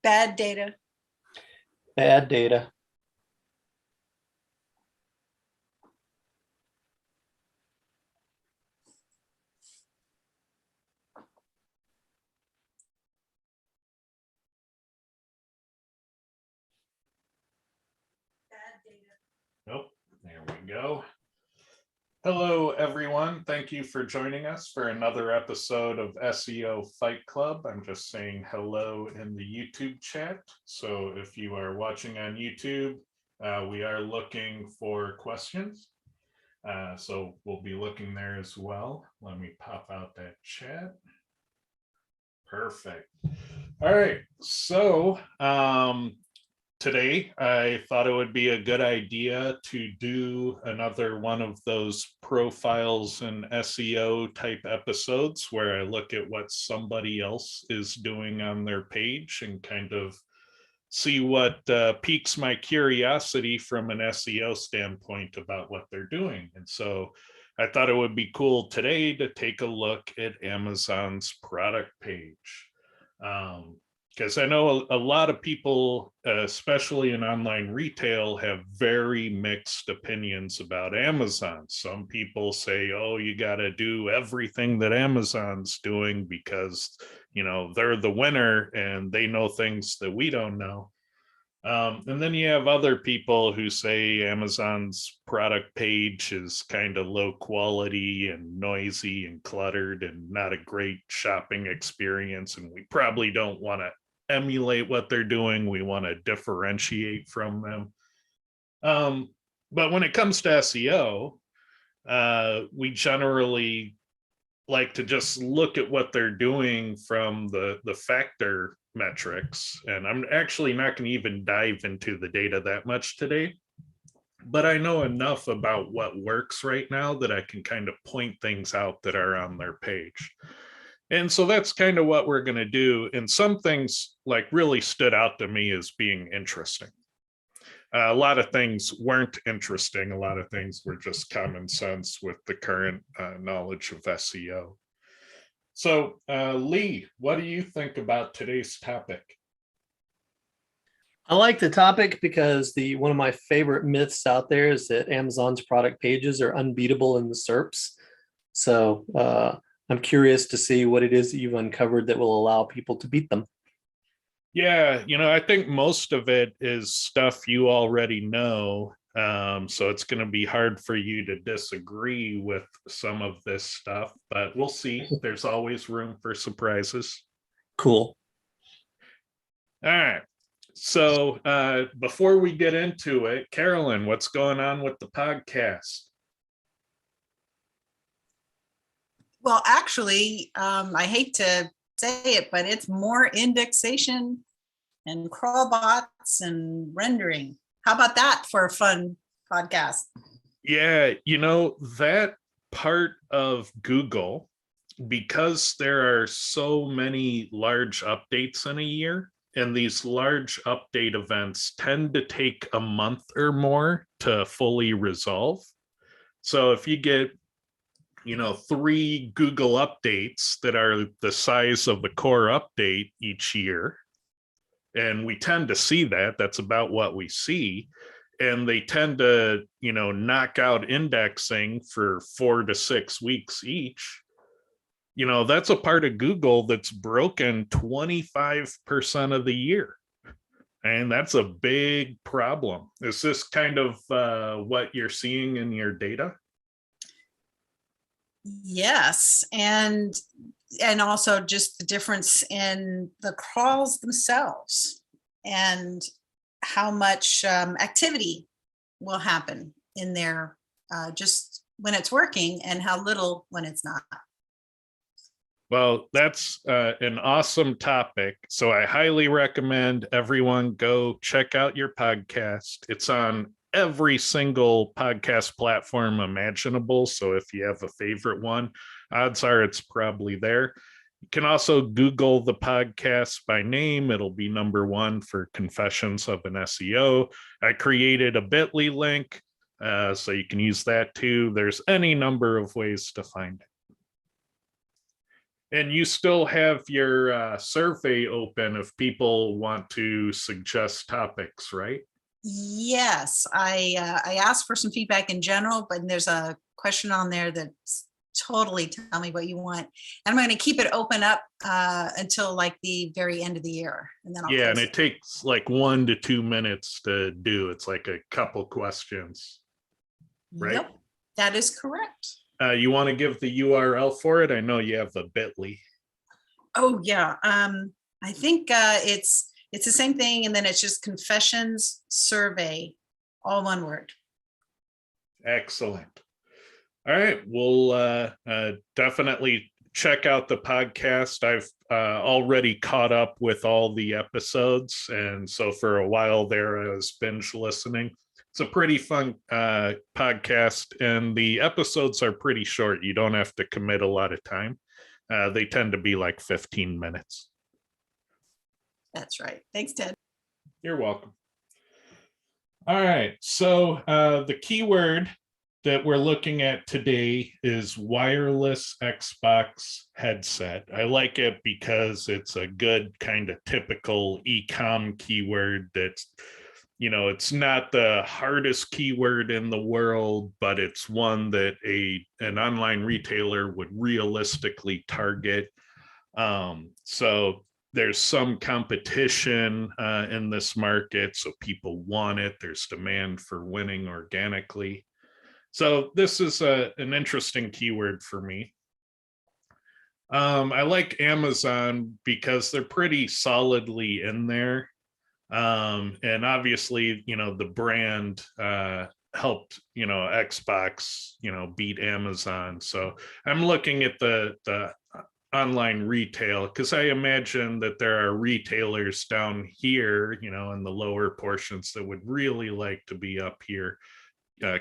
Bad data. Bad data. Nope, there we go. Hello, everyone. Thank you for joining us for another episode of SEO Fight Club. I'm just saying hello in the YouTube chat. So if you are watching on YouTube, we are looking for questions. So we'll be looking there as well. Let me pop out that chat. Perfect. All right. So today, I thought it would be a good idea to do another one of those profiles and SEO type episodes where I look at what somebody else is doing on their page and kind of see what piques my curiosity from an SEO standpoint about what they're doing. And so I thought it would be cool today to take a look at Amazon's product page. Because I know a lot of people, especially in online retail, have very mixed opinions about Amazon. Some people say, oh, you got to do everything that Amazon's doing because, you know, they're the winner and they know things that we don't know. And then you have other people who say Amazon's product page is kind of low quality and noisy and cluttered and not a great shopping experience. And we probably don't want to emulate what they're doing. We want to differentiate from them. But when it comes to SEO, we generally like to just look at what they're doing from the factor metrics. And I'm actually not going to even dive into the data that much today, but I know enough about what works right now that I can kind of point things out that are on their page. And so that's kind of what we're going to do. And some things like really stood out to me as being interesting. A lot of things weren't interesting. A lot of things were just common sense with the current knowledge of SEO. So Lee, what do you think about today's topic? I like the topic because one of my favorite myths out there is that Amazon's product pages are unbeatable in the SERPs. So I'm curious to see what it is that you've uncovered that will allow people to beat them. Yeah, you know, I think most of it is stuff you already know. So it's going to be hard for you to disagree with some of this stuff, but we'll see. There's always room for surprises. Cool. All right. So before we get into it, Carolyn, what's going on with the podcast? Well, actually, I hate to say it, but it's more indexation and crawl bots and rendering. How about that for a fun podcast? Yeah, you know, that part of Google, because there are so many large updates in a year, and these large update events tend to take a month or more to fully resolve. So if you get, you know, 3 Google updates that are the size of the core update each year, and we tend to see that's about what we see, and they tend to, you know, knock out indexing for 4 to 6 weeks each. You know, that's a part of Google that's broken 25% of the year. And that's a big problem. Is this kind of what you're seeing in your data? Yes, and also just the difference in the crawls themselves and how much activity will happen in there just when it's working and how little when it's not. Well, that's an awesome topic. So I highly recommend everyone go check out your podcast. It's on every single podcast platform imaginable. So if you have a favorite one, odds are it's probably there. You can also Google the podcast by name. It'll be #1 for Confessions of an SEO. I created a bit.ly link, so you can use that too. There's any number of ways to find it. And you still have your survey open if people want to suggest topics, right? Yes, I asked for some feedback in general, but there's a question on there that's totally tell me what you want. And I'm going to keep it open up until like the very end of the year, and then I'll Yeah, and close it takes like 1 to 2 minutes to do. It's like a couple questions, right? Yep, that is correct. You want to give the URL for it? I know you have the bit.ly. Oh yeah, I think it's the same thing, and then it's just confessions survey, all one word. Excellent. All right, we'll definitely check out the podcast. I've already caught up with all the episodes, and so for a while there, I was binge listening. It's a pretty fun podcast, and the episodes are pretty short. You don't have to commit a lot of time. They tend to be like 15 minutes. That's right. Thanks, Ted. You're welcome. All right, so the keyword that we're looking at today is wireless Xbox headset. I like it because it's a good kind of typical e-com keyword that's, you know, it's not the hardest keyword in the world, but it's one that an online retailer would realistically target. So there's some competition in this market, so people want it. There's demand for winning organically. So this is an interesting keyword for me. I like Amazon because they're pretty solidly in there. And obviously, you know, the brand helped, you know, Xbox, you know, beat Amazon. So I'm looking at the online retail because I imagine that there are retailers down here, you know, in the lower portions that would really like to be up here.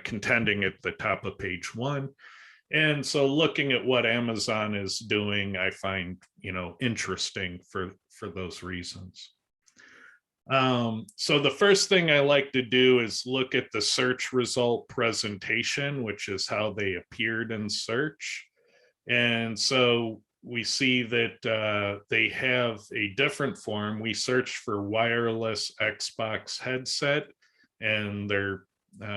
Contending at the top of page 1. And so looking at what Amazon is doing, I find, you know, interesting for those reasons. So the first thing I like to do is look at the search result presentation, which is how they appeared in search. And so we see that they have a different form. We search for wireless Xbox headset, and they're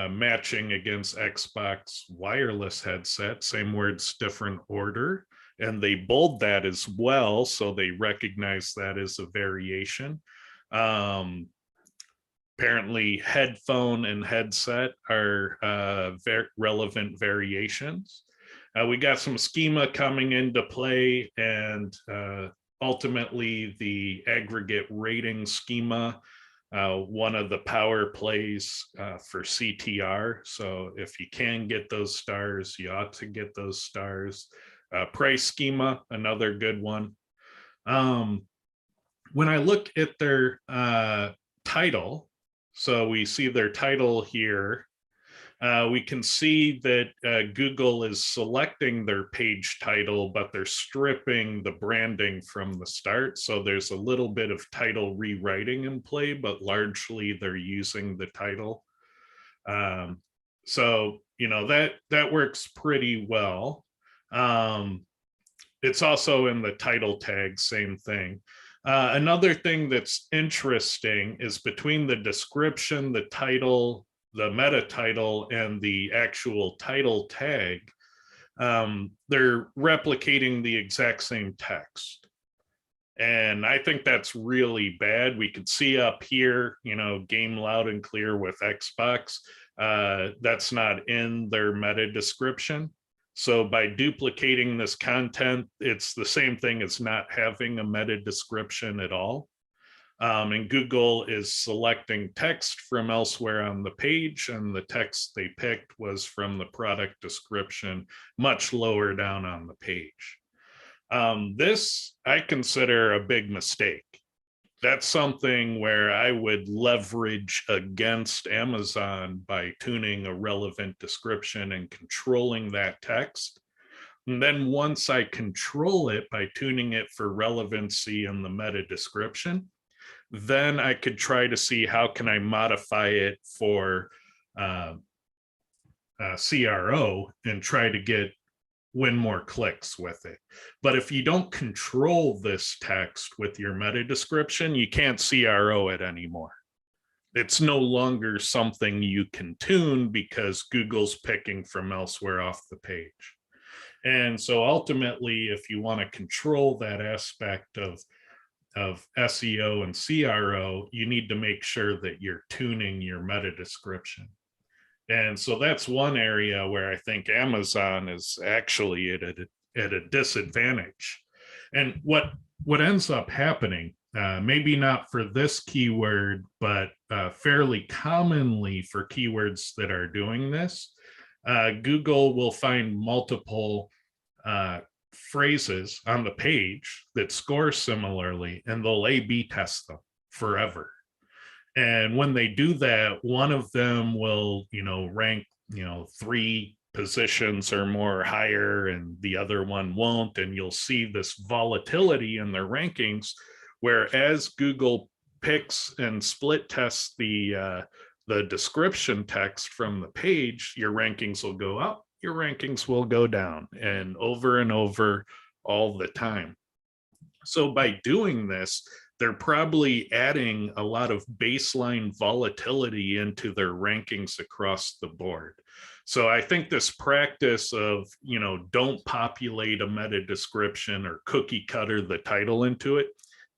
matching against Xbox wireless headset, same words, different order. And they bold that as well, so they recognize that as a variation. Apparently, headphone and headset are relevant variations. We got some schema coming into play, and ultimately the aggregate rating schema, one of the power plays for CTR. So if you can get those stars, you ought to get those stars. Price schema, another good one. When I look at their title, so we see their title here, we can see that Google is selecting their page title, but they're stripping the branding from the start. So there's a little bit of title rewriting in play, but largely they're using the title. So, you know, that works pretty well. It's also in the title tag, same thing. Another thing that's interesting is between the description, the title, the meta title, and the actual title tag, they're replicating the exact same text. And I think that's really bad. We could see up here, you know, game loud and clear with Xbox. That's not in their meta description. So by duplicating this content, it's the same thing as not having a meta description at all. And Google is selecting text from elsewhere on the page, and the text they picked was from the product description much lower down on the page. This I consider a big mistake. That's something where I would leverage against Amazon by tuning a relevant description and controlling that text. And then once I control it by tuning it for relevancy in the meta description, then I could try to see how can I modify it for CRO and try to get win more clicks with it. But if you don't control this text with your meta description, you can't CRO it anymore. It's no longer something you can tune because Google's picking from elsewhere off the page. And so ultimately, if you want to control that aspect of SEO and CRO, you need to make sure that you're tuning your meta description. And so that's one area where I think Amazon is actually at a disadvantage. And what ends up happening, maybe not for this keyword, but fairly commonly for keywords that are doing this, Google will find multiple phrases on the page that score similarly, and they'll A/B test them forever. And when they do that, one of them will, rank, 3 positions or more higher, and the other one won't. And you'll see this volatility in their rankings, whereas Google picks and split tests the description text from the page, your rankings will go up, your rankings will go down, and over all the time. So by doing this, they're probably adding a lot of baseline volatility into their rankings across the board. So I think this practice of, don't populate a meta description or cookie cutter the title into it,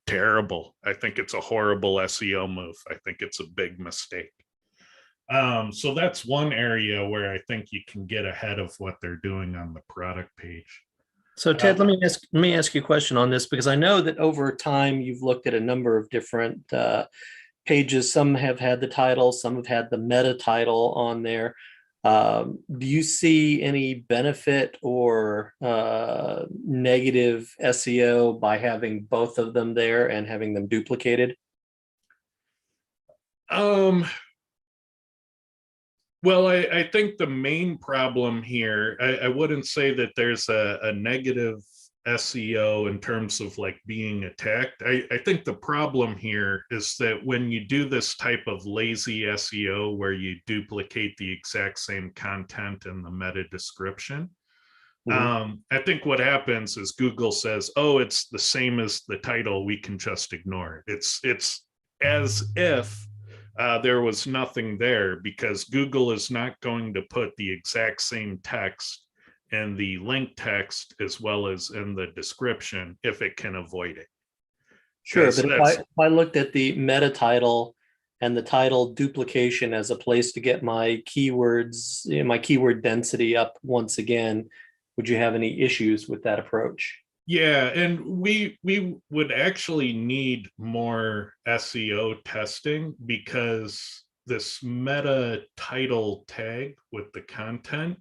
terrible. I think it's a horrible SEO move. I think it's a big mistake. So that's one area where I think you can get ahead of what they're doing on the product page. So Ted, let me ask you a question on this, because I know that over time you've looked at a number of different pages. Some have had the title, some have had the meta title on there. Do you see any benefit or negative SEO by having both of them there and having them duplicated? Well, I think the main problem here, I wouldn't say that there's a negative SEO in terms of like being attacked. I think the problem here is that when you do this type of lazy SEO where you duplicate the exact same content in the meta description, I think what happens is Google says, oh, it's the same as the title, we can just ignore it. It's as if there was nothing there, because Google is not going to put the exact same text in the link text as well as in the description if it can avoid it. Sure, but if I looked at the meta title and the title duplication as a place to get my keywords, my keyword density up once again, would you have any issues with that approach? Yeah, and we would actually need more SEO testing, because this meta title tag with the content,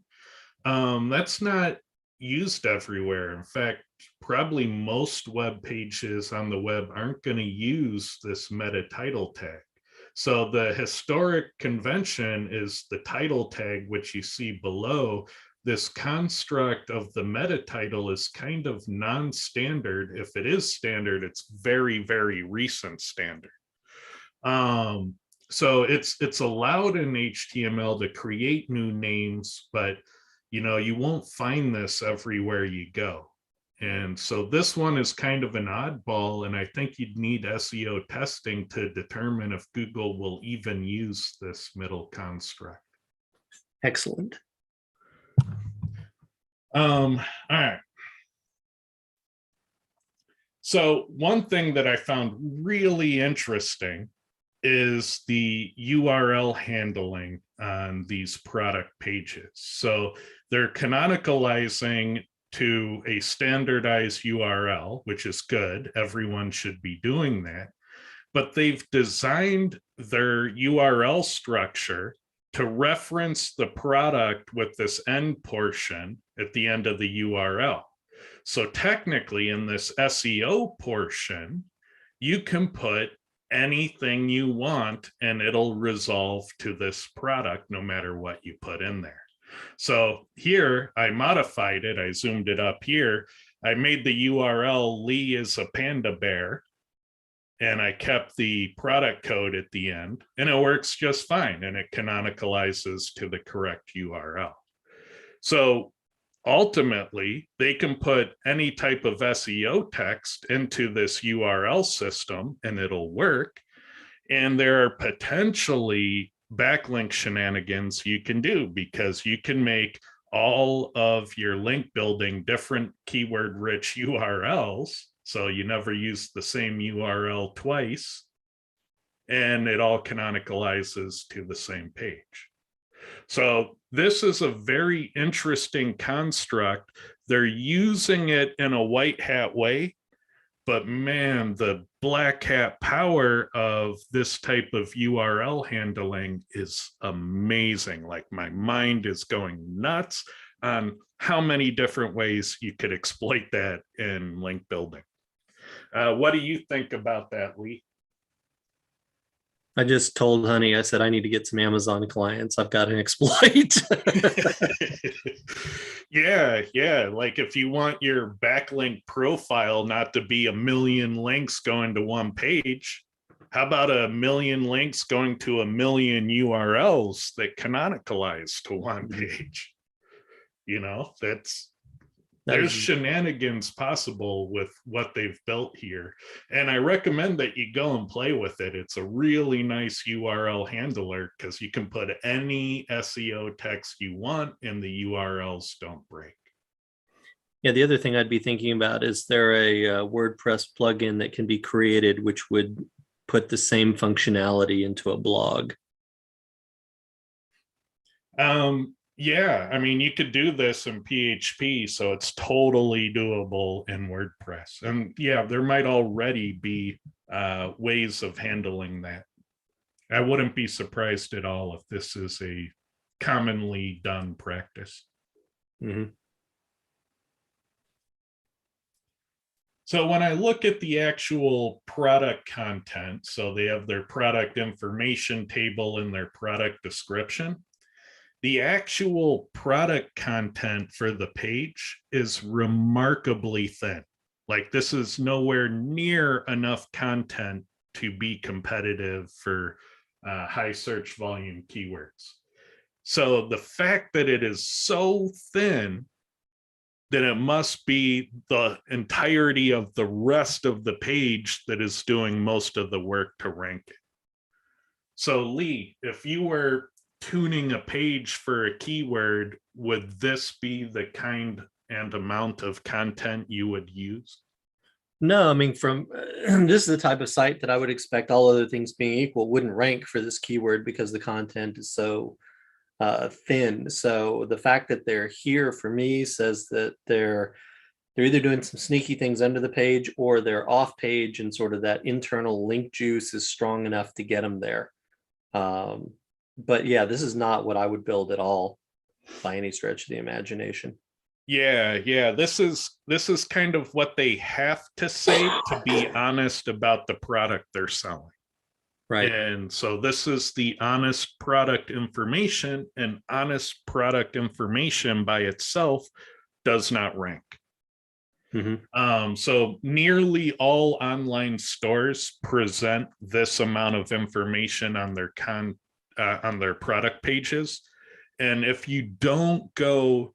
that's not used everywhere. In fact, probably most web pages on the web aren't going to use this meta title tag. So the historic convention is the title tag, which you see below. This construct of the meta title is kind of non-standard. If it is standard, it's very, very recent standard. So it's allowed in HTML to create new names, but you won't find this everywhere you go. And so this one is kind of an oddball, and I think you'd need SEO testing to determine if Google will even use this middle construct. Excellent. All right. So one thing that I found really interesting is the URL handling on these product pages. So they're canonicalizing to a standardized URL, which is good. Everyone should be doing that. But they've designed their URL structure to reference the product with this end portion at the end of the URL. So technically in this SEO portion, you can put anything you want and it'll resolve to this product no matter what you put in there. So here I modified it. I zoomed it up here. I made the URL Lee is a panda bear, and I kept the product code at the end, and it works just fine, and it canonicalizes to the correct URL. So ultimately, they can put any type of SEO text into this URL system and it'll work. And there are potentially backlink shenanigans you can do, because you can make all of your link building different keyword rich URLs. So you never use the same URL twice, and it all canonicalizes to the same page. So this is a very interesting construct. They're using it in a white hat way, but man, the black hat power of this type of URL handling is amazing. Like, my mind is going nuts on how many different ways you could exploit that in link building. What do you think about that, Lee? I just told Honey, I said, I need to get some Amazon clients. I've got an exploit. Yeah. Like, if you want your backlink profile not to be a million links going to one page, how about a million links going to a million URLs that canonicalize to one page? There's shenanigans possible with what they've built here. And I recommend that you go and play with it. It's a really nice URL handler, because you can put any SEO text you want and the URLs don't break. Yeah, the other thing I'd be thinking about, is there a WordPress plugin that can be created which would put the same functionality into a blog? Yeah, I mean, you could do this in PHP, so it's totally doable in WordPress. And yeah, there might already be ways of handling that. I wouldn't be surprised at all if this is a commonly done practice. Mm-hmm. So when I look at the actual product content, so they have their product information table and their product description, the actual product content for the page is remarkably thin. Like, this is nowhere near enough content to be competitive for high search volume keywords. So the fact that it is so thin, that it must be the entirety of the rest of the page that is doing most of the work to rank it. So Lee, if you were tuning a page for a keyword, would this be the kind and amount of content you would use? No, I mean, this is the type of site that I would expect, all other things being equal, wouldn't rank for this keyword because the content is so thin. So the fact that they're here, for me, says that they're either doing some sneaky things under the page, or they're off page, and sort of that internal link juice is strong enough to get them there. But yeah, this is not what I would build at all, by any stretch of the imagination. Yeah. This is kind of what they have to say to be honest about the product they're selling. Right. And so this is the honest product information, and honest product information by itself does not rank. Mm-hmm. So nearly all online stores present this amount of information on their product pages. And if you don't go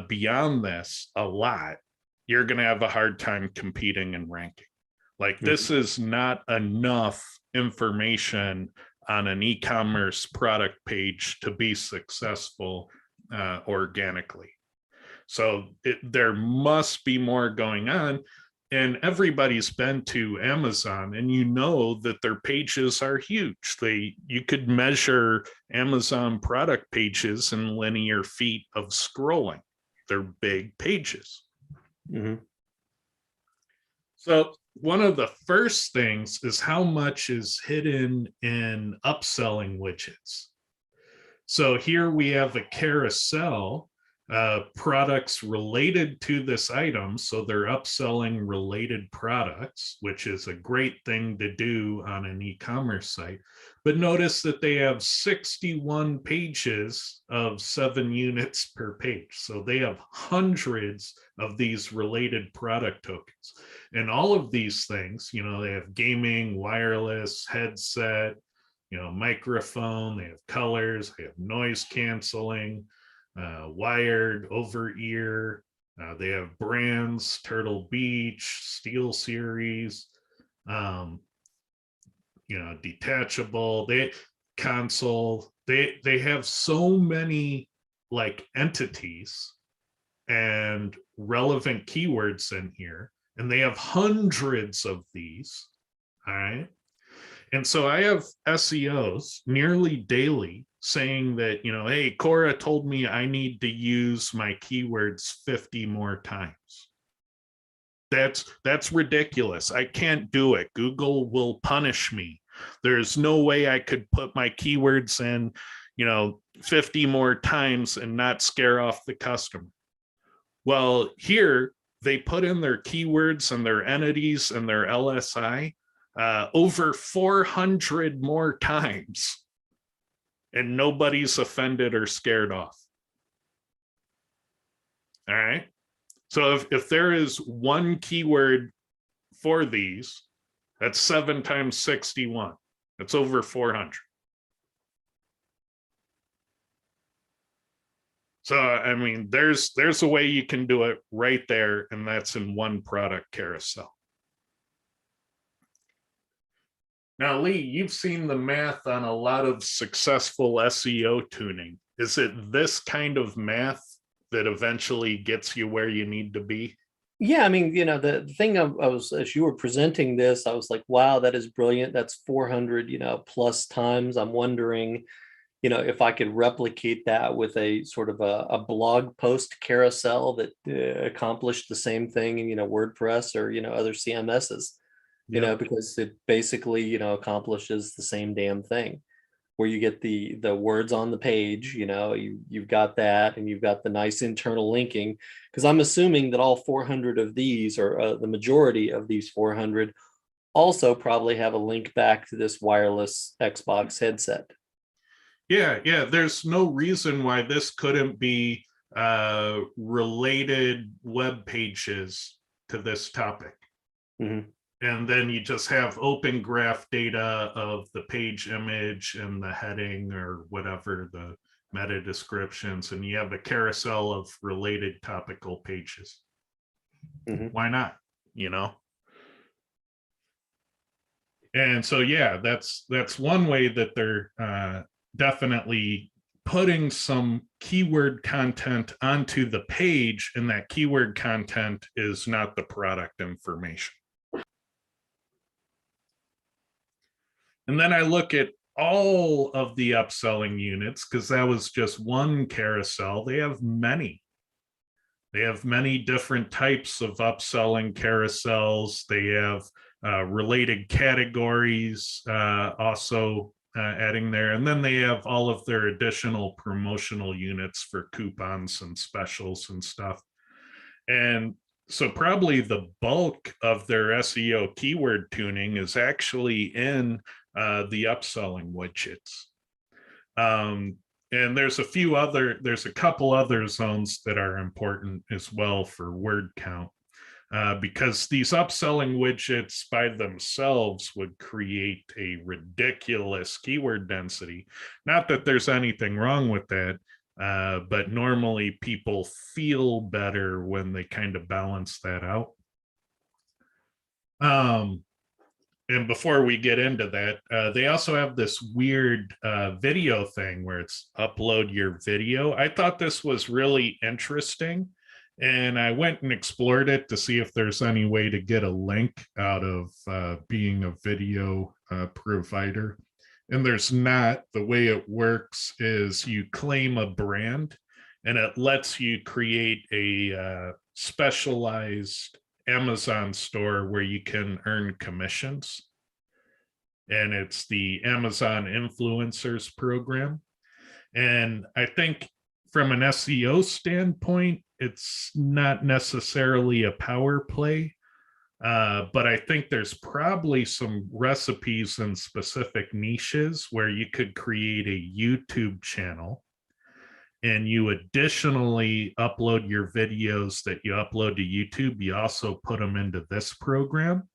beyond this a lot, you're going to have a hard time competing and ranking. Like, this is not enough information on an e-commerce product page to be successful organically. So there must be more going on. And everybody's been to Amazon, and you know that their pages are huge. You could measure Amazon product pages in linear feet of scrolling. They're big pages. Mm-hmm. So one of the first things is how much is hidden in upselling widgets. So here we have a carousel, products related to this item. So they're upselling related products, which is a great thing to do on an e-commerce site. But notice that they have 61 pages of 7 units per page. So they have hundreds of these related product tokens. And all of these things, they have gaming, wireless, headset, microphone, they have colors, they have noise canceling, Wired, Over Ear. They have brands, Turtle Beach, Steel Series, detachable, console. They have so many like entities and relevant keywords in here, and they have hundreds of these. All right. And so I have SEOs nearly daily saying that, hey, Cora told me I need to use my keywords 50 more times. That's ridiculous. I can't do it. Google will punish me. There's no way I could put my keywords in, 50 more times and not scare off the customer. Well, here they put in their keywords and their entities and their LSI over 400 more times, and nobody's offended or scared off. All right. So if there is one keyword for these, that's 7 times 61. That's over 400. So, I mean, there's a way you can do it right there, and that's in one product carousel. Now, Lee, you've seen the math on a lot of successful SEO tuning. Is it this kind of math that eventually gets you where you need to be? Yeah, I mean, the thing I was, as you were presenting this, I was like, wow, that is brilliant. That's 400, plus times. I'm wondering, if I could replicate that with a sort of a blog post carousel that accomplished the same thing in, WordPress or, other CMSs, because it basically, accomplishes the same damn thing. Where you get the words on the page, you've got that, and you've got the nice internal linking, because I'm assuming that all 400 of these, or the majority of these 400, also probably have a link back to this wireless Xbox headset. Yeah. There's no reason why this couldn't be related web pages to this topic. Mm-hmm. And then you just have open graph data of the page image and the heading or whatever, the meta descriptions, and you have a carousel of related topical pages. Mm-hmm. Why not? And so, yeah, that's one way that they're definitely putting some keyword content onto the page, and that keyword content is not the product information. And then I look at all of the upselling units, because that was just one carousel. They have many. They have many different types of upselling carousels. They have related categories also adding there. And then they have all of their additional promotional units for coupons and specials and stuff. And so probably the bulk of their SEO keyword tuning is actually in the upselling widgets. And there's a couple other zones that are important as well for word count, because these upselling widgets by themselves would create a ridiculous keyword density. Not that there's anything wrong with that, but normally people feel better when they kind of balance that out. And before we get into that, they also have this weird video thing where it's upload your video. I thought this was really interesting, and I went and explored it to see if there's any way to get a link out of being a video provider. And there's not. The way it works is you claim a brand, and it lets you create a specialized Amazon store where you can earn commissions. And it's the Amazon Influencers Program. And I think from an SEO standpoint, it's not necessarily a power play, but I think there's probably some recipes in specific niches where you could create a YouTube channel, and you additionally upload your videos that you upload to YouTube. You also put them into this program.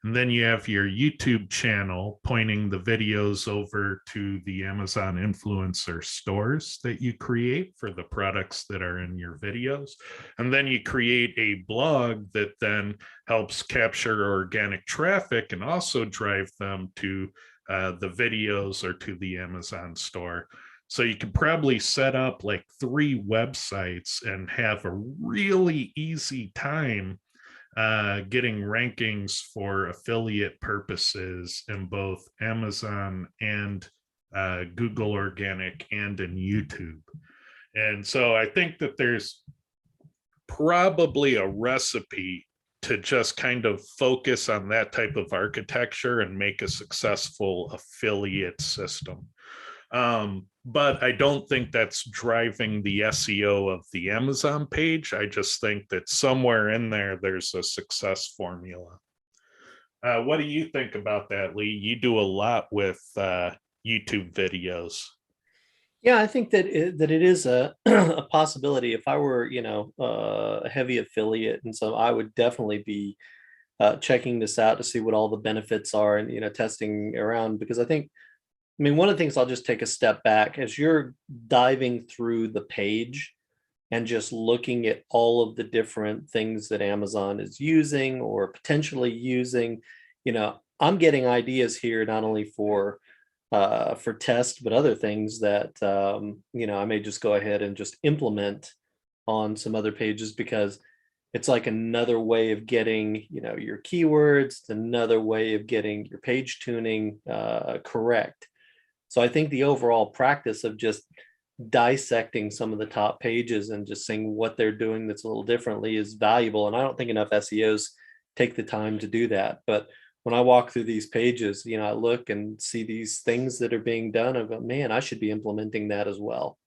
And then you have your YouTube channel pointing the videos over to the Amazon influencer stores that you create for the products that are in your videos. And then you create a blog that then helps capture organic traffic and also drive them to the videos or to the Amazon store. So you could probably set up like 3 websites and have a really easy time getting rankings for affiliate purposes in both Amazon and Google Organic and in YouTube. And so I think that there's probably a recipe to just kind of focus on that type of architecture and make a successful affiliate system. But I don't think that's driving the SEO of the Amazon page. I just think that somewhere in there, there's a success formula. What do you think about that, Lee? You do a lot with YouTube videos. Yeah, I think that it is a, a possibility. If I were, a heavy affiliate, and so I would definitely be checking this out to see what all the benefits are, and testing around, because I mean, one of the things, I'll just take a step back as you're diving through the page and just looking at all of the different things that Amazon is using or potentially using. I'm getting ideas here not only for test, but other things that I may just go ahead and just implement on some other pages, because it's like another way of getting your keywords. It's another way of getting your page tuning correct. So I think the overall practice of just dissecting some of the top pages and just seeing what they're doing that's a little differently is valuable. And I don't think enough SEOs take the time to do that. But when I walk through these pages, I look and see these things that are being done. I go, man, I should be implementing that as well.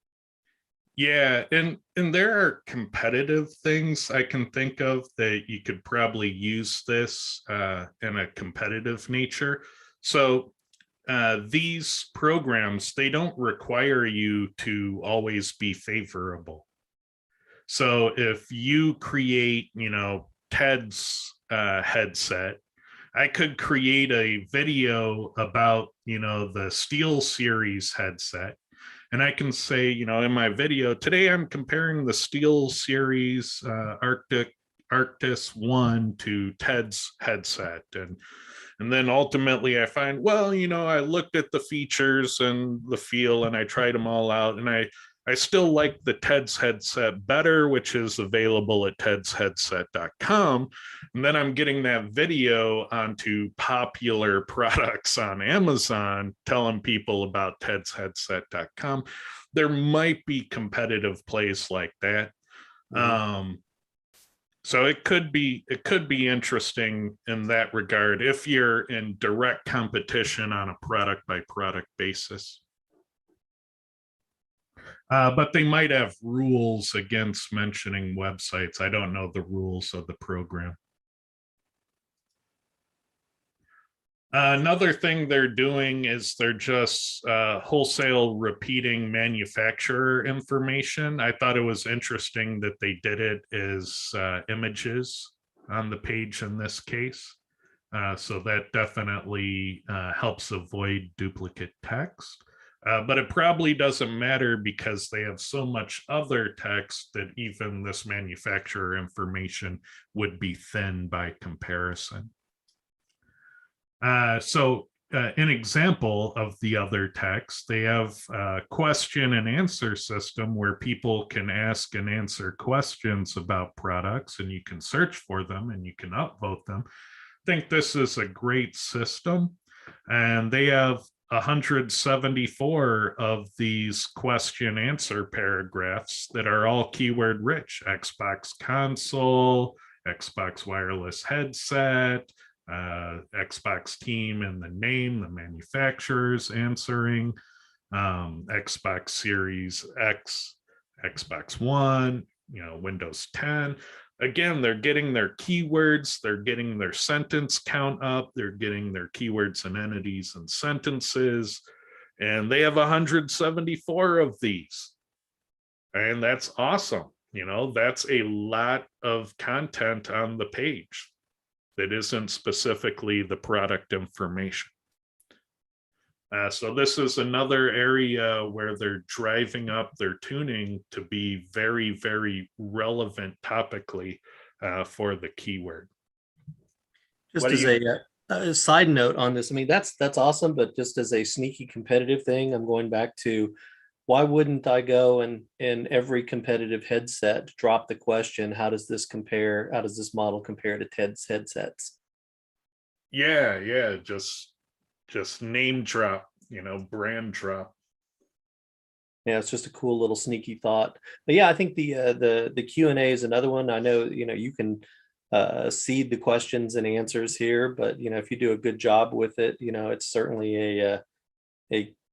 Yeah, and there are competitive things I can think of that you could probably use this in a competitive nature. So these programs, they don't require you to always be favorable. So if you create, Ted's headset, I could create a video about, the Steel Series headset. And I can say, in my video, today I'm comparing the Steel Series Arctis 1 to Ted's headset. And then ultimately I find, well, I looked at the features and the feel and I tried them all out. And I still like the Ted's headset better, which is available at tedsheadset.com. And then I'm getting that video onto popular products on Amazon, telling people about tedsheadset.com. There might be competitive plays like that. So it could be interesting in that regard if you're in direct competition on a product by product basis. But they might have rules against mentioning websites. I don't know the rules of the program. Another thing they're doing is they're just wholesale repeating manufacturer information. I thought it was interesting that they did it as images on the page in this case. So that definitely helps avoid duplicate text. But it probably doesn't matter because they have so much other text that even this manufacturer information would be thin by comparison. So an example of the other text, they have a question and answer system where people can ask and answer questions about products, and you can search for them and you can upvote them. I think this is a great system, and they have 174 of these question answer paragraphs that are all keyword rich: Xbox console, Xbox wireless headset, Xbox team and the name, the manufacturers answering, Xbox Series X, Xbox One, Windows 10. Again, they're getting their keywords, they're getting their sentence count up, they're getting their keywords and entities and sentences, and they have 174 of these. And that's awesome. That's a lot of content on the page. that isn't specifically the product information. So this is another area where they're driving up their tuning to be very, very relevant topically for the keyword. Just What do as you- a side note on this, I mean, that's awesome, but just as a sneaky competitive thing, I'm going back to why wouldn't I go and in every competitive headset drop the question, how does this compare? How does this model compare to TED's headsets? Yeah, just name drop, brand drop. Yeah, it's just a cool little sneaky thought. But yeah, I think the Q&A is another one. I know, you can seed the questions and answers here, but if you do a good job with it, it's certainly a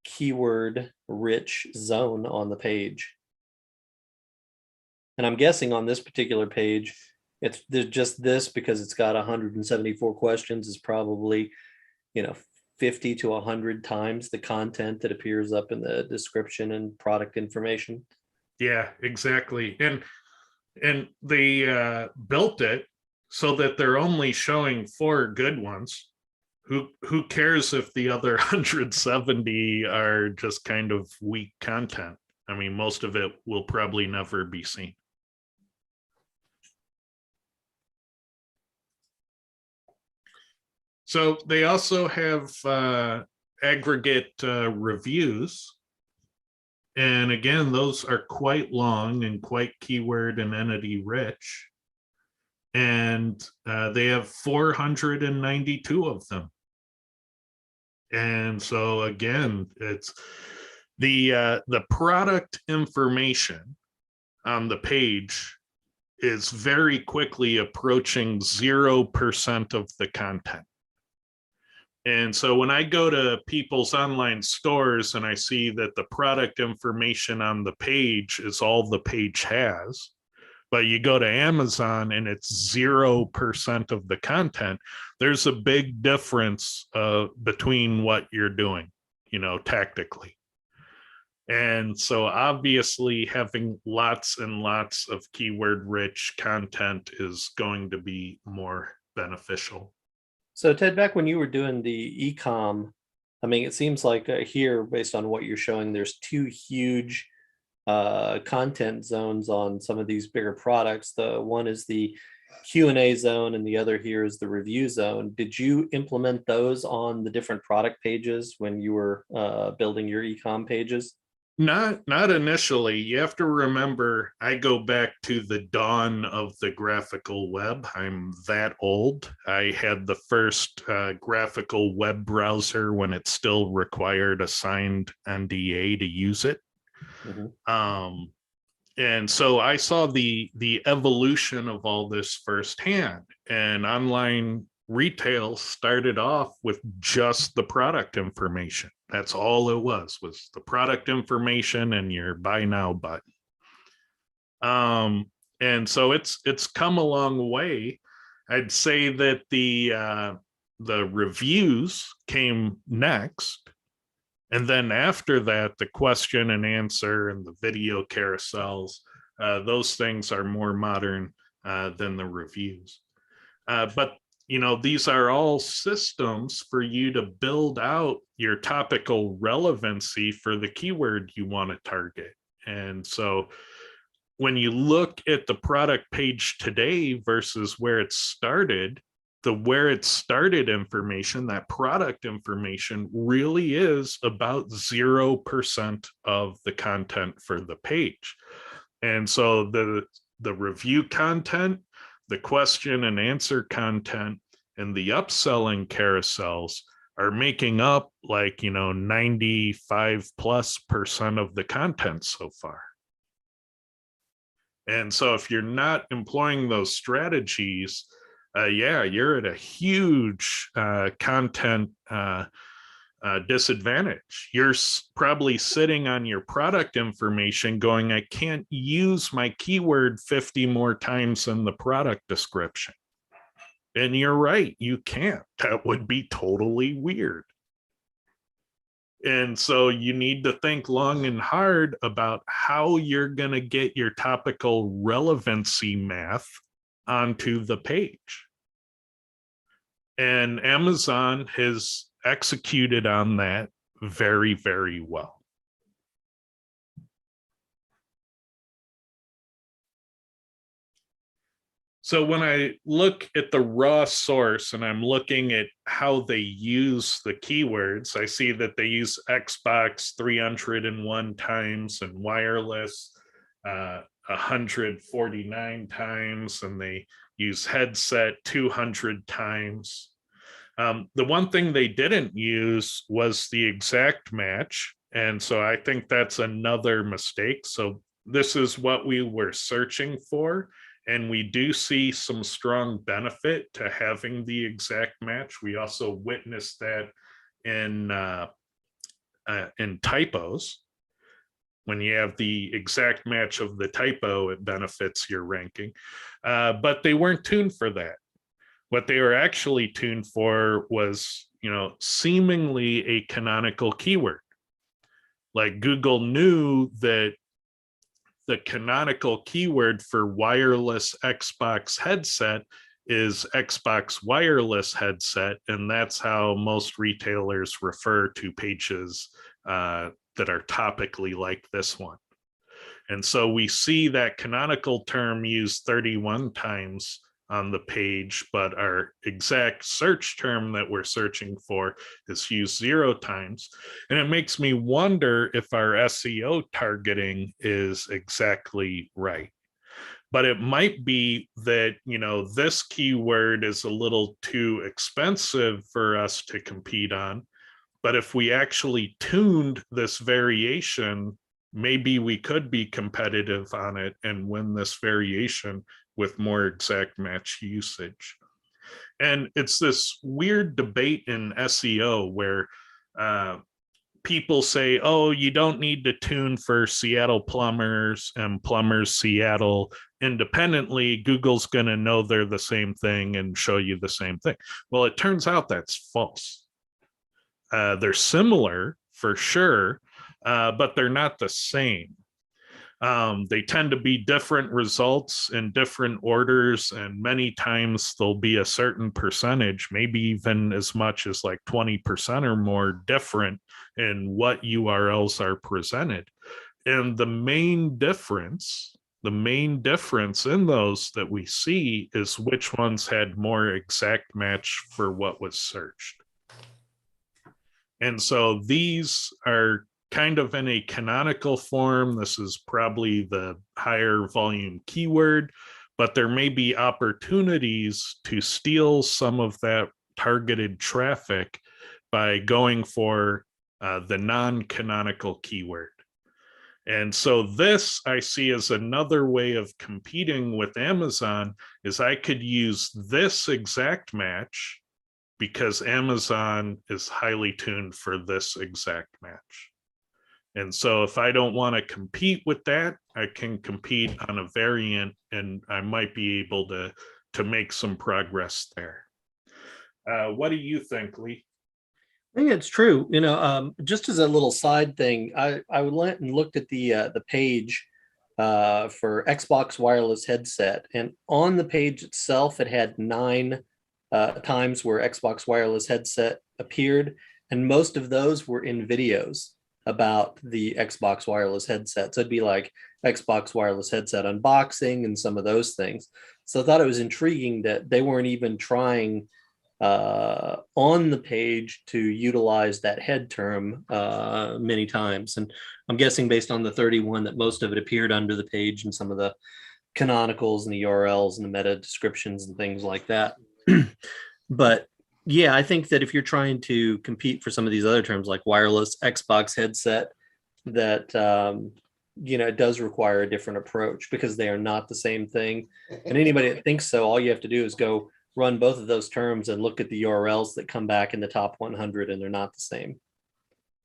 keyword rich zone on the page. And I'm guessing on this particular page, there's just this because it's got 174 questions is probably, 50 to 100 times the content that appears up in the description and product information. Yeah, exactly. And they built it so that they're only showing 4 good ones. Who cares if the other 170 are just kind of weak content? I mean, most of it will probably never be seen. So they also have aggregate reviews. And again, those are quite long and quite keyword and entity rich. And they have 492 of them. And so again, it's the product information on the page is very quickly approaching 0% of the content. And so when I go to people's online stores and I see that the product information on the page is all the page has, but you go to Amazon and it's 0% of the content, there's a big difference between what you're doing, tactically. And so obviously having lots and lots of keyword rich content is going to be more beneficial. So Ted, back when you were doing the e-com, I mean, it seems like here, based on what you're showing, there's 2 huge content zones on some of these bigger products. The one is the Q&A zone and the other here is the review zone. Did you implement those on the different product pages when you were building your e-com pages? Not initially. You have to remember, I go back to the dawn of the graphical web. I'm that old. I had the first graphical web browser when it still required a signed NDA to use it. Mm-hmm. And so I saw the evolution of all this firsthand. And online retail started off with just the product information. That's all it was the product information and your buy now button. And so it's come a long way. I'd say that the reviews came next. And then after that, the question and answer and the video carousels, those things are more modern than the reviews. But these are all systems for you to build out your topical relevancy for the keyword you want to target. And so when you look at the product page today versus where it started, where it started information, that product information really is about 0% of the content for the page. And so the review content, the question and answer content, and the upselling carousels are making up 95+% of the content so far. And so if you're not employing those strategies, you're at a huge content disadvantage. You're probably sitting on your product information going, I can't use my keyword 50 more times in the product description. And you're right, you can't. That would be totally weird. And so you need to think long and hard about how you're going to get your topical relevancy math onto the page. And Amazon has executed on that very, very well. So when I look at the raw source and I'm looking at how they use the keywords, I see that they use Xbox 301 times and wireless 149 times, and they use headset 200 times. The one thing they didn't use was the exact match. And so I think that's another mistake. So this is what we were searching for. And we do see some strong benefit to having the exact match. We also witnessed that in typos. When you have the exact match of the typo, it benefits your ranking. But they weren't tuned for that. What they were actually tuned for was, seemingly a canonical keyword. Like Google knew that the canonical keyword for wireless Xbox headset is Xbox wireless headset, and that's how most retailers refer to pages that are topically like this one. And so we see that canonical term used 31 times on the page, but our exact search term that we're searching for is used 0 times. And it makes me wonder if our SEO targeting is exactly right. But it might be that, this keyword is a little too expensive for us to compete on. But if we actually tuned this variation, maybe we could be competitive on it and win this variation with more exact match usage. And it's this weird debate in SEO where people say, oh, you don't need to tune for Seattle plumbers and plumbers Seattle independently. Google's going to know they're the same thing and show you the same thing. Well, it turns out that's false. They're similar for sure, but they're not the same. They tend to be different results in different orders, and many times there'll be a certain percentage, maybe even as much as like 20% or more different in what URLs are presented. And the main difference in those that we see is which ones had more exact match for what was searched. And so these are kind of in a canonical form. This is probably the higher volume keyword, but there may be opportunities to steal some of that targeted traffic by going for the non-canonical keyword. And so this I see as another way of competing with Amazon is I could use this exact match because Amazon is highly tuned for this exact match. And so if I don't want to compete with that, I can compete on a variant, and I might be able to make some progress there. What do you think, Lee? I think it's true. Just as a little side thing, I went and looked at the page for Xbox wireless headset, and on the page itself, it had 9 times where Xbox wireless headset appeared, and most of those were in videos about the Xbox wireless headset. So it'd be like Xbox wireless headset unboxing and some of those things. So I thought it was intriguing that they weren't even trying on the page to utilize that head term many times. And I'm guessing based on the 31 that most of it appeared under the page and some of the canonicals and the URLs and the meta descriptions and things like that. But yeah, I think that if you're trying to compete for some of these other terms like wireless Xbox headset, that it does require a different approach because they are not the same thing. And anybody that thinks so, all you have to do is go run both of those terms and look at the URLs that come back in the top 100, and they're not the same.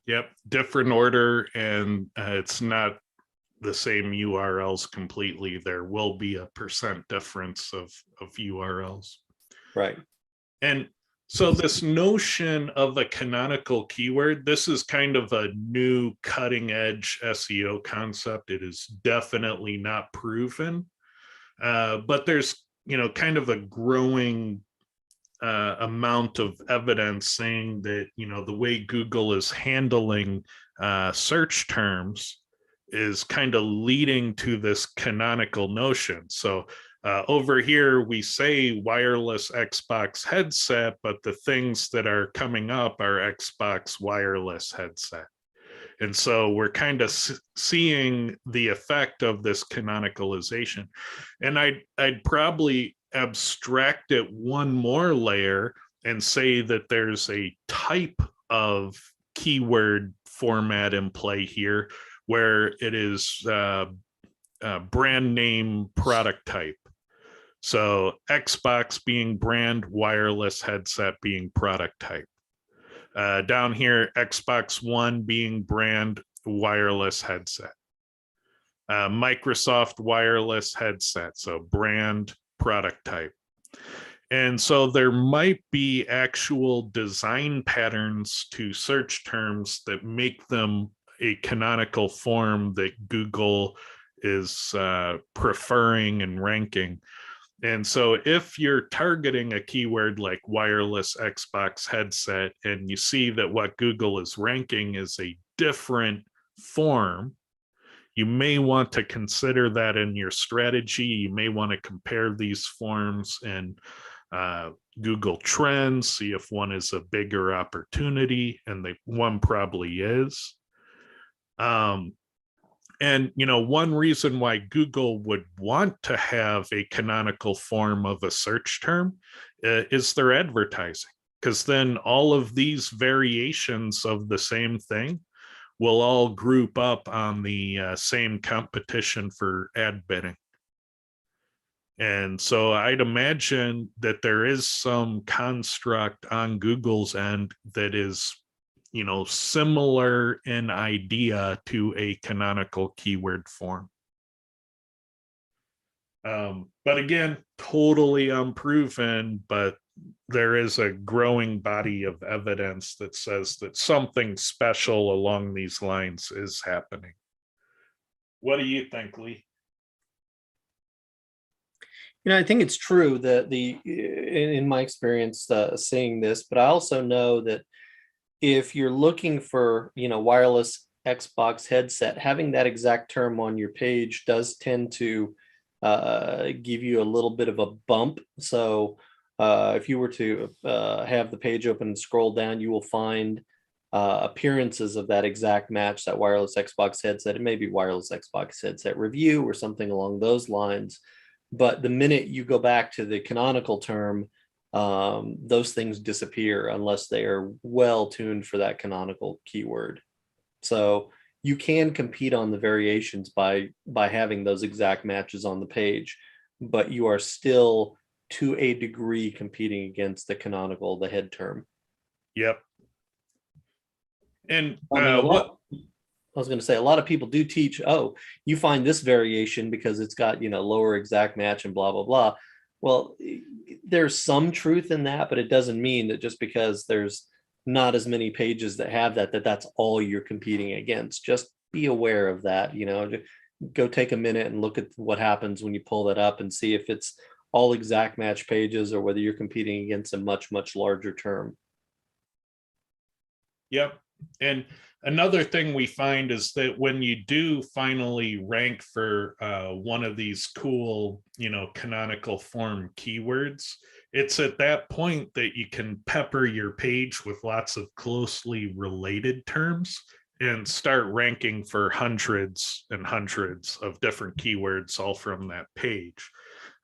Yep, different order, and it's not the same URLs completely. There will be a % difference of URLs. Right. And so this notion of a canonical keyword, this is kind of a new cutting edge SEO concept. It is definitely not proven, but there's kind of a growing amount of evidence saying that, the way Google is handling search terms is kind of leading to this canonical notion. So over here, we say wireless Xbox headset, but the things that are coming up are Xbox wireless headset. And so we're kind of seeing the effect of this canonicalization. And I'd probably abstract it one more layer and say that there's a type of keyword format in play here where it is brand name product type. So Xbox being brand, wireless headset being product type. Down here, Xbox One being brand, wireless headset. Microsoft wireless headset, so brand, product type. And so there might be actual design patterns to search terms that make them a canonical form that Google is preferring and ranking. And so if you're targeting a keyword like wireless Xbox headset and you see that what Google is ranking is a different form, you may want to consider that in your strategy. You may want to compare these forms and Google Trends, see if one is a bigger opportunity, and the one probably is. And, one reason why Google would want to have a canonical form of a search term is their advertising, because then all of these variations of the same thing will all group up on the same competition for ad bidding. And so I'd imagine that there is some construct on Google's end that is, similar in idea to a canonical keyword form. But again, totally unproven, but there is a growing body of evidence that says that something special along these lines is happening. What do you think, Lee? I think it's true that in my experience seeing this, but I also know that if you're looking for, wireless Xbox headset, having that exact term on your page does tend to give you a little bit of a bump. So if you were to have the page open and scroll down, you will find appearances of that exact match, that wireless Xbox headset. It may be wireless Xbox headset review or something along those lines. But the minute you go back to the canonical term, those things disappear unless they are well tuned for that canonical keyword. So you can compete on the variations by having those exact matches on the page, but you are still to a degree competing against the canonical, the head term. Yep. And I was going to say, a lot of people do teach, you find this variation because it's got, lower exact match and blah, blah, blah. Well, there's some truth in that, but it doesn't mean that just because there's not as many pages that have that's all you're competing against. Just be aware of that, go take a minute and look at what happens when you pull that up and see if it's all exact match pages or whether you're competing against a much, much larger term. Yep. And another thing we find is that when you do finally rank for one of these cool, canonical form keywords, it's at that point that you can pepper your page with lots of closely related terms and start ranking for hundreds and hundreds of different keywords all from that page.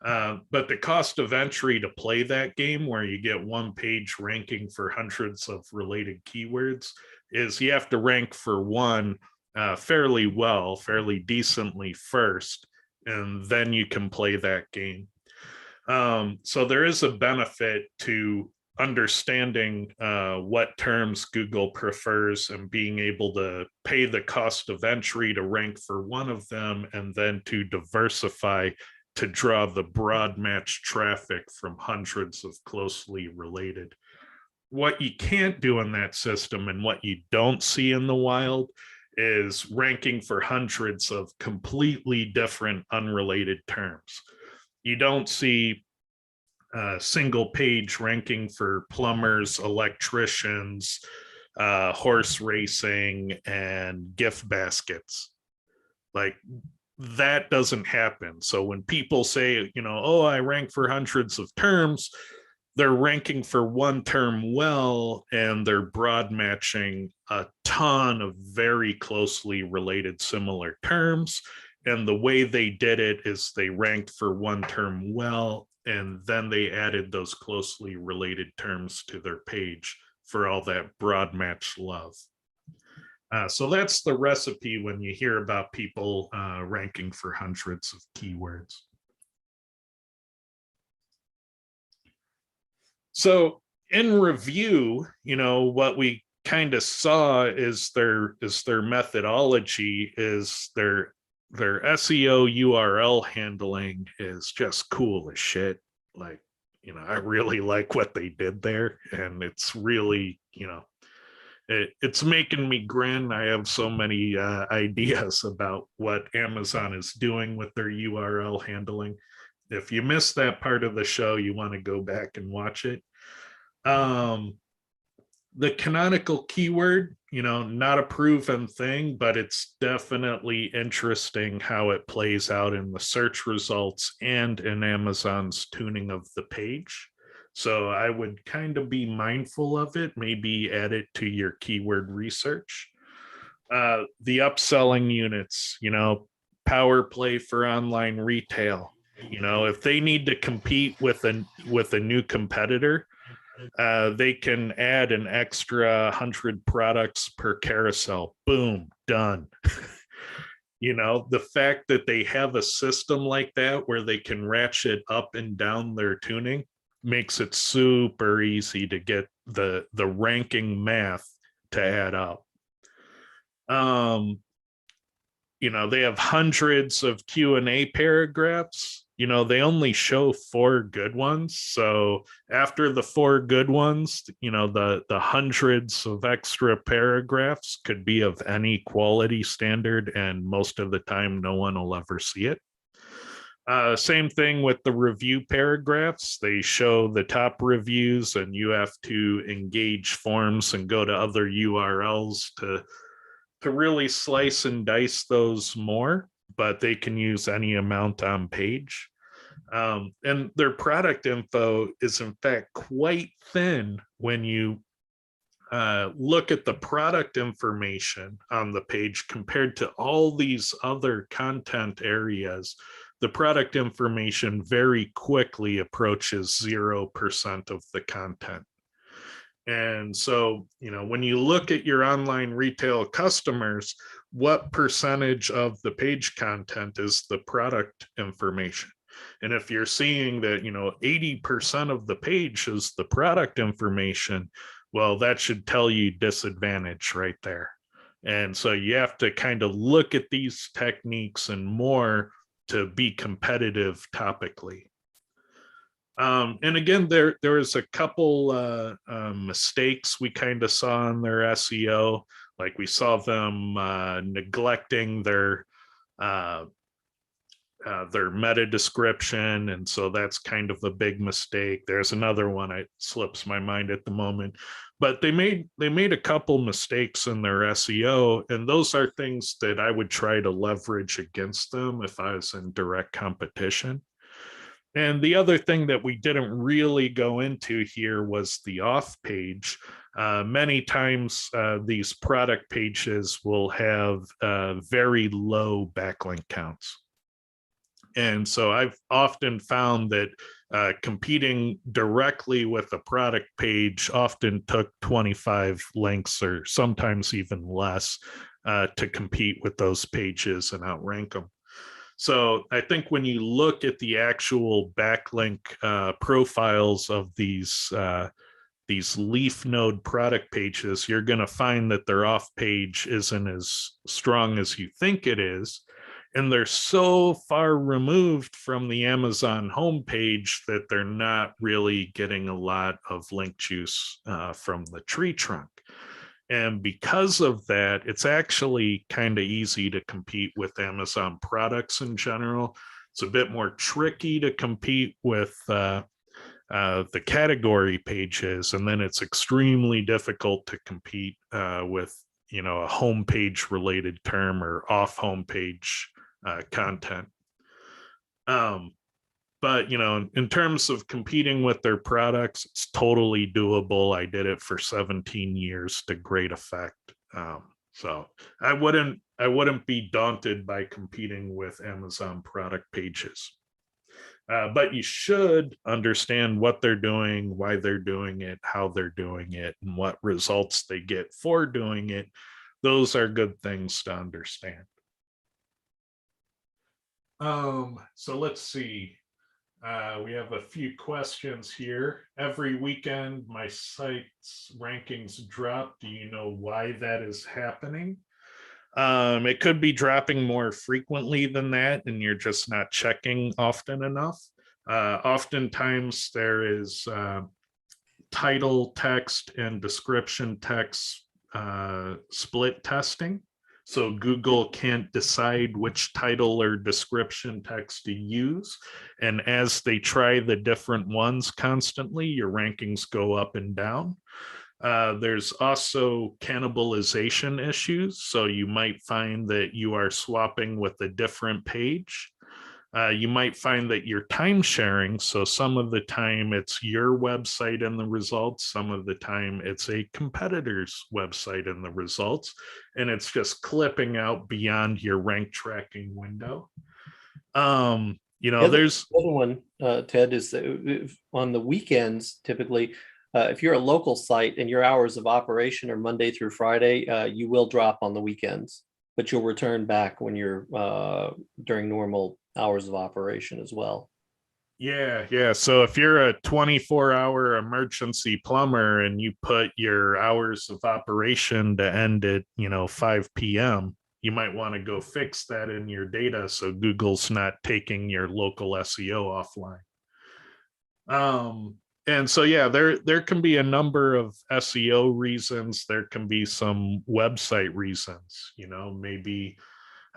But the cost of entry to play that game, where you get one page ranking for hundreds of related keywords, is you have to rank for one fairly decently first, and then you can play that game. So there is a benefit to understanding what terms Google prefers and being able to pay the cost of entry to rank for one of them, and then to diversify to draw the broad match traffic from hundreds of closely related. What you can't do in that system, and what you don't see in the wild, is ranking for hundreds of completely different unrelated terms. You don't see single page ranking for plumbers, electricians, horse racing, and gift baskets. Like, that doesn't happen. So when people say, oh, I rank for hundreds of terms, they're ranking for one term well, and they're broad matching a ton of very closely related similar terms. And the way they did it is they ranked for one term well, and then they added those closely related terms to their page for all that broad match love. So that's the recipe when you hear about people ranking for hundreds of keywords. So in review, what we kind of saw is their methodology is their SEO URL handling is just cool as shit. Like, I really like what they did there, and it's really, it's making me grin. I have so many ideas about what Amazon is doing with their URL handling. If you missed that part of the show, you want to go back and watch it. The canonical keyword, not a proven thing, but it's definitely interesting how it plays out in the search results and in Amazon's tuning of the page. So I would kind of be mindful of it, maybe add it to your keyword research. The upselling units, power play for online retail. If they need to compete with a new competitor, they can add an extra 100 products per carousel. Boom, done. The fact that they have a system like that where they can ratchet up and down their tuning makes it super easy to get the ranking math to add up. They have hundreds of Q&A paragraphs. They only show 4 good ones. So after the 4 good ones, the hundreds of extra paragraphs could be of any quality standard, and most of the time, no one will ever see it. Same thing with the review paragraphs. They show the top reviews, and you have to engage forms and go to other URLs to really slice and dice those more, but they can use any amount on page. And their product info is in fact quite thin when you look at the product information on the page compared to all these other content areas. The product information very quickly approaches 0% of the content. And so, when you look at your online retail customers, what percentage of the page content is the product information? And if you're seeing that, 80% of the page is the product information, well, that should tell you disadvantage right there. And so you have to kind of look at these techniques and more to be competitive topically. And again, there was a couple mistakes we kind of saw in their SEO. Like we saw them neglecting their meta description, and so that's kind of a big mistake. There's another one, it slips my mind at the moment, but they made a couple mistakes in their SEO, and those are things that I would try to leverage against them if I was in direct competition. And the other thing that we didn't really go into here was the off page. Many times these product pages will have very low backlink counts. And so I've often found that competing directly with a product page often took 25 links or sometimes even less to compete with those pages and outrank them. So I think when you look at the actual backlink profiles of these leaf node product pages, you're going to find that their off page isn't as strong as you think it is. And they're so far removed from the Amazon homepage that they're not really getting a lot of link juice from the tree trunk. And because of that, it's actually kind of easy to compete with Amazon products in general. It's a bit more tricky to compete with the category pages, and then it's extremely difficult to compete with, you know, a homepage related term or off homepage content. But, you know, in terms of competing with their products, it's totally doable. I did it for 17 years to great effect. So I wouldn't be daunted by competing with Amazon product pages. But you should understand what they're doing, why they're doing it, how they're doing it, and what results they get for doing it. Those are good things to understand. So let's see. We have a few questions here. Every weekend, my site's rankings drop. Do you know why that is happening? It could be dropping more frequently than that, and you're just not checking often enough. Oftentimes, there is title text and description text split testing. So Google can't decide which title or description text to use. And as they try the different ones constantly, your rankings go up and down. There's also cannibalization issues. So you might find that you are swapping with a different page. You might find that you're time sharing. So some of the time it's your website in the results. Some of the time it's a competitor's website in the results. And it's just clipping out beyond your rank tracking window. You know, there's the other one, Ted, is that on the weekends, typically, if you're a local site and your hours of operation are Monday through Friday, you will drop on the weekends, but you'll return back when you're during normal hours of operation as well. Yeah. So if you're a 24-hour emergency plumber and you put your hours of operation to end at, you know, 5 p.m., you might want to go fix that in your data so Google's not taking your local SEO offline. And so, yeah, there can be a number of SEO reasons. There can be some website reasons, you know, maybe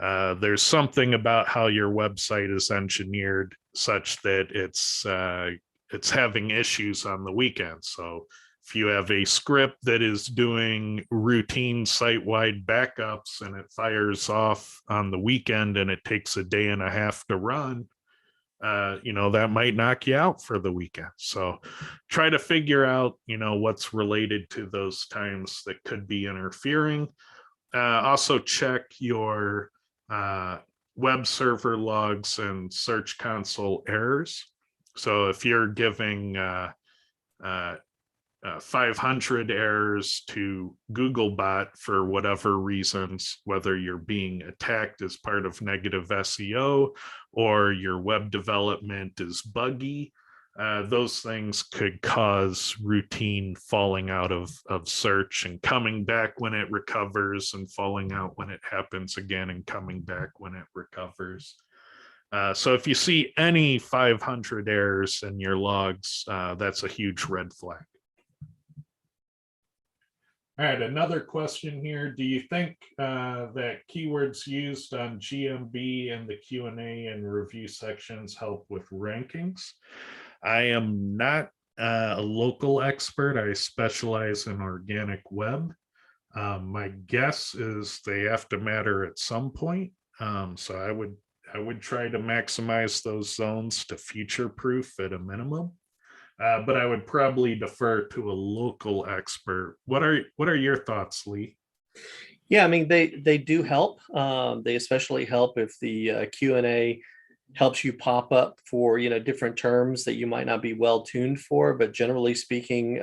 there's something about how your website is engineered such that it's having issues on the weekend. So if you have a script that is doing routine site-wide backups and it fires off on the weekend and it takes a day and a half to run, you know, that might knock you out for the weekend. So try to figure out, you know, what's related to those times that could be interfering. Also check your web server logs and search console errors. So if you're giving 500 errors to Googlebot for whatever reasons, whether you're being attacked as part of negative SEO or your web development is buggy, those things could cause routine falling out of search and coming back when it recovers and falling out when it happens again and coming back when it recovers. So if you see any 500 errors in your logs, that's a huge red flag. All right, another question here. Do you think that keywords used on GMB and the Q&A and review sections help with rankings? I am not a local expert. I specialize in organic web. My guess is they have to matter at some point. So I would try to maximize those zones to future-proof at a minimum. But I would probably defer to a local expert. What are your thoughts, Lee? Yeah, I mean, they do help. They especially help if the Q&A helps you pop up for, you know, different terms that you might not be well tuned for. But generally speaking,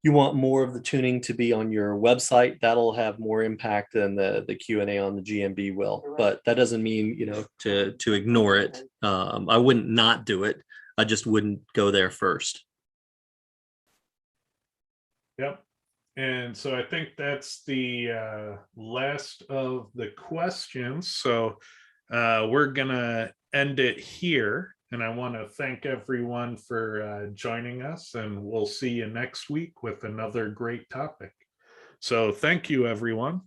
you want more of the tuning to be on your website. That'll have more impact than the Q&A on the GMB will. But that doesn't mean, you know, to ignore it. I wouldn't not do it. I just wouldn't go there first. Yep. And so I think that's the last of the questions. So we're going to end it here. And I want to thank everyone for joining us. And we'll see you next week with another great topic. So thank you, everyone.